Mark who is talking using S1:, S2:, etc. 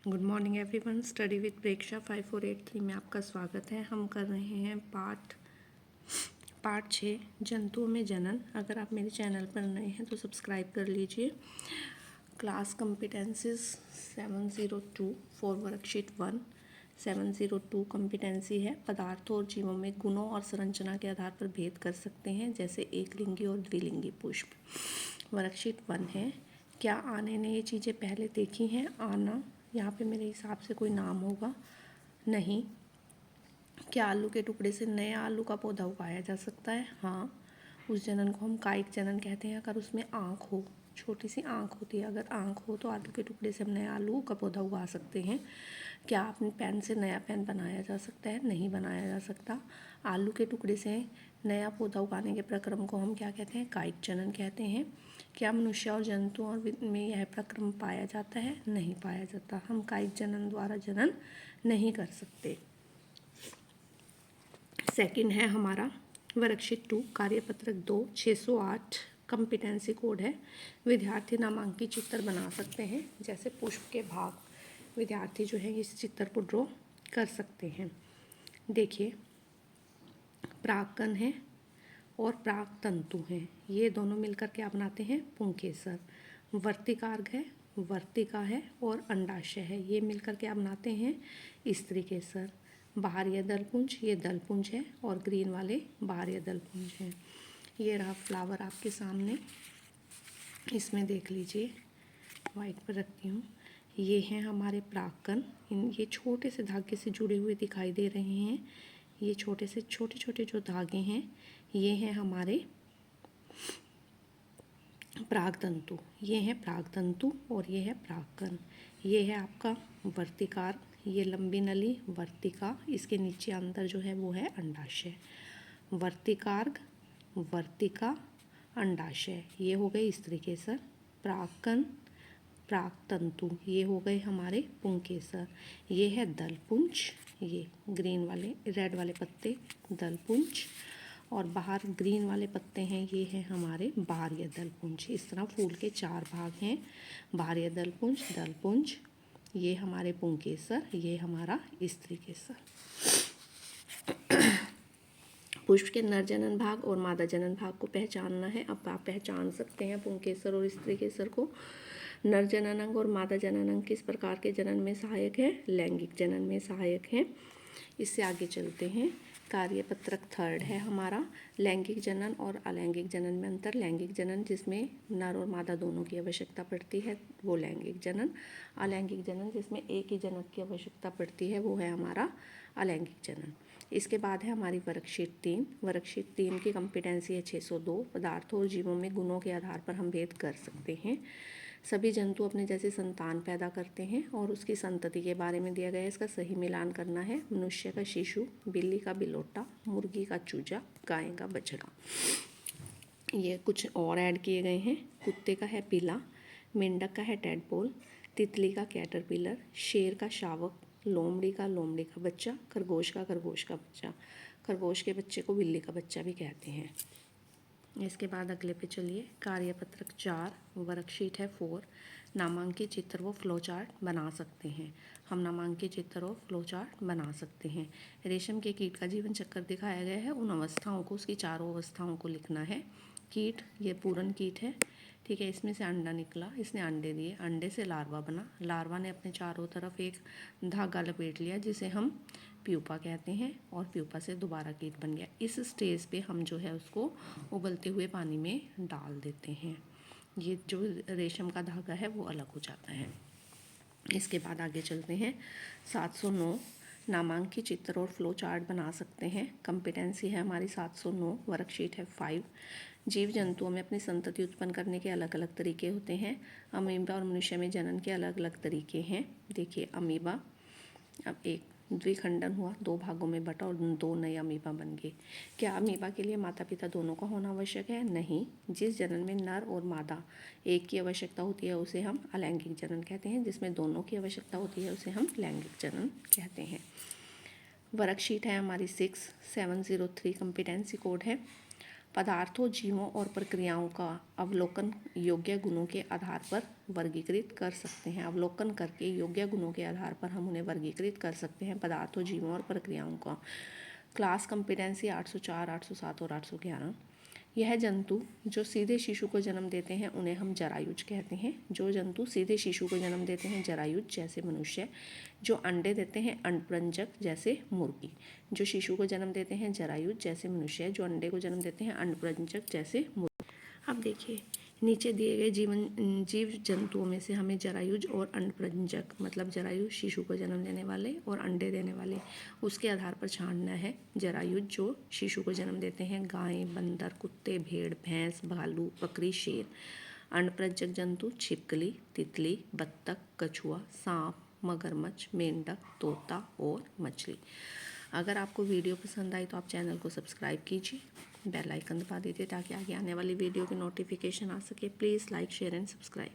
S1: Good morning everyone. Study with Preksha 5483 में आपका स्वागत है। हम कर रहे हैं पार्ट 6 जंतुओं में जनन। अगर आप मेरे चैनल पर नए हैं तो सब्सक्राइब कर लीजिए। Class competencies 702 for worksheet 1। 702 competency है पदार्थों और जीवों में गुणों और संरचना के आधार पर भेद कर सकते हैं, जैसे एक लिंगी और द्विलिंगी पुष्प। वर्कशीट 1 है। क्या आने ने ये चीज़ें पहले देखी हैं? आना यहाँ पे मेरे हिसाब से कोई नाम होगा। नहीं। क्या आलू के टुकड़े से नए आलू का पौधा उगाया जा सकता है? हाँ। उस जनन को हम कायिक जनन कहते हैं। अगर उसमें आँख हो, छोटी सी आँख होती है, अगर आँख हो तो आलू के टुकड़े से हम नए आलू का पौधा उगा सकते हैं। क्या अपने पेन से नया पेन बनाया जा सकता है? नहीं बनाया जा सकता। आलू के टुकड़े से नया पौधा उगाने के प्रक्रम को हम क्या कहते हैं? कायिक जनन कहते हैं। क्या मनुष्य और जंतुओं में यह प्रक्रम पाया जाता है? नहीं पाया जाता। हम कायिक जनन द्वारा जनन नहीं कर सकते। सेकंड है हमारा वर्कशीट 2 कार्यपत्रक 2 608 कॉम्पिटेंसी कोड है। विद्यार्थी नामांकित चित्र बना सकते हैं, जैसे पुष्प के भाग। विद्यार्थी जो है इस चित्र को ड्रॉ कर सकते हैं। देखिए, परागकण है और परागतंतु हैं, ये दोनों मिलकर क्या बनाते हैं? पुंकेसर। वर्तिकार्ग है, वर्तिका है और अंडाशय है, ये मिलकर क्या बनाते हैं? स्त्रीकेसर। बाहरी दलपुंज, ये दलपुंज है और ग्रीन वाले बाहरी दलपुंज हैं। ये रहा फ्लावर आपके सामने, इसमें देख लीजिए, वाइट पर रखती हूँ। ये हैं हमारे परागकण। ये छोटे से धागे से जुड़े हुए दिखाई दे रहे हैं। ये छोटे छोटे जो धागे हैं, ये हैं हमारे परागतंतु। ये है परागतंतु और ये है परागकण। ये है आपका वर्तिकार, ये लंबी नली वर्तिका, इसके नीचे अंदर जो है वो है अंडाशय। वर्तिकार्ग, वर्तिका, अंडाशय, ये हो गए स्त्रीकेसर। परागकण, परागतंतु, ये हो गए हमारे पुंकेसर। ये है दलपुंज, ये ग्रीन वाले रेड वाले पत्ते दलपुंज, और बाहर ग्रीन वाले पत्ते हैं, ये हैं हमारे बाह्य दलपुंज। इस तरह फूल के 4 भाग हैं, बाह्य दलपुंज, दलपुंज, ये हमारे पुंकेसर, ये हमारा स्त्रीकेसर। पुष्प के नर जनन भाग और मादा जनन भाग को पहचानना है। अब आप पहचान सकते हैं पुंकेसर और स्त्रीकेसर को। नर जनन अंग और मादा जनन अंग किस प्रकार के जनन में सहायक है? लैंगिक जनन में सहायक है। इससे आगे चलते हैं। कार्यपत्रक 3 है हमारा। लैंगिक जनन और अलैंगिक जनन में अंतर। लैंगिक जनन जिसमें नर और मादा दोनों की आवश्यकता पड़ती है, वो लैंगिक जनन। अलैंगिक जनन जिसमें एक ही जनक की आवश्यकता पड़ती है, वो है हमारा अलैंगिक जनन। इसके बाद है हमारी वर्कशीट 3। वर्कशीट 3 की कॉम्पिटेंसी है 602। पदार्थों और जीवों में गुणों के आधार पर हम भेद कर सकते हैं। सभी जंतु अपने जैसे संतान पैदा करते हैं और उसकी संतति के बारे में दिया गया है। इसका सही मिलान करना है। मनुष्य का शिशु, बिल्ली का बिलोटा, मुर्गी का चूजा, गाय का बछड़ा। ये कुछ और ऐड किए गए हैं। कुत्ते का है पीला, मेंढक का है टैडपोल, तितली का कैटरपिलर, शेर का शावक, लोमड़ी का बच्चा, खरगोश का बच्चा। खरगोश के बच्चे को बिल्ली का बच्चा भी कहते हैं। इसके बाद अगले पे चलिए। कार्यपत्रक 4 वर्कशीट है 4। नामांकित चित्र व फ्लो चार्ट बना सकते हैं। हम नामांकित चित्र और फ्लो चार्ट बना सकते हैं। रेशम के कीट का जीवन चक्र दिखाया गया है। उन अवस्थाओं को, उसकी 4 अवस्थाओं को लिखना है। कीट, ये पूर्ण कीट है, ठीक है। इसमें से अंडा निकला, इसने अंडे दिए, अंडे से लार्वा बना, लार्वा ने अपने चारों तरफ एक धागा लपेट लिया जिसे हम प्यूपा कहते हैं, और प्यूपा से दोबारा कीट बन गया। इस स्टेज पे हम जो है उसको उबलते हुए पानी में डाल देते हैं। ये जो रेशम का धागा है वो अलग हो जाता है। इसके बाद आगे चलते हैं। 709 नामांकित चित्र और फ्लो चार्ट बना सकते हैं। कॉम्पिटेंसी है हमारी 709। वर्कशीट है 5। जीव जंतुओं में अपनी संतति उत्पन्न करने के अलग अलग तरीके होते हैं। अमीबा और मनुष्य में जनन के अलग अलग तरीके हैं। देखिए, अमीबा, अब एक द्विखंडन हुआ, 2 भागों में बटा और 2 नए अमीबा बन गए। क्या अमीबा के लिए माता पिता दोनों का होना आवश्यक है? नहीं। जिस जनन में नर और मादा एक की आवश्यकता होती है उसे हम अलैंगिक जनन कहते हैं, जिसमें दोनों की आवश्यकता होती है उसे हम लैंगिक जनन कहते हैं। वर्कशीट है हमारी 6 703 कॉम्पिटेंसी कोड है। पदार्थों, जीवों और प्रक्रियाओं का अवलोकन योग्य गुणों के आधार पर वर्गीकृत कर सकते हैं। अवलोकन करके योग्य गुणों के आधार पर हम उन्हें वर्गीकृत कर सकते हैं, पदार्थों, जीवों और प्रक्रियाओं का। क्लास कंपिटेंसी 804, 807 और 811। यह जंतु जो सीधे शिशु को जन्म देते हैं उन्हें हम जरायुज कहते हैं। जो जंतु सीधे शिशु को जन्म देते हैं जरायुज, जैसे मनुष्य। जो अंडे देते हैं अंडप्रंजक, जैसे मुर्गी। जो शिशु को जन्म देते हैं जरायुज, जैसे मनुष्य। जो अंडे को जन्म देते हैं अंडप्रंजक, जैसे मुर्गी। अब देखिए नीचे दिए गए जीव जंतुओं में से हमें जरायुज और अंडप्रंजक, मतलब जरायुज शिशु को जन्म देने वाले और अंडे देने वाले, उसके आधार पर छांटना है। जरायुज जो शिशु को जन्म देते हैं गाय, बंदर, कुत्ते, भेड़, भैंस, भालू, बकरी, शेर। अंडप्रंजक जंतु छिपकली, तितली, बत्तख, कछुआ, सांप, मगरमच्छ, मेंढक, तोता और मछली। अगर आपको वीडियो पसंद आई तो आप चैनल को सब्सक्राइब कीजिए, बेल आइकन दबा दीजिए ताकि आगे आने वाली वीडियो की नोटिफिकेशन आ सके। Please like, share and subscribe.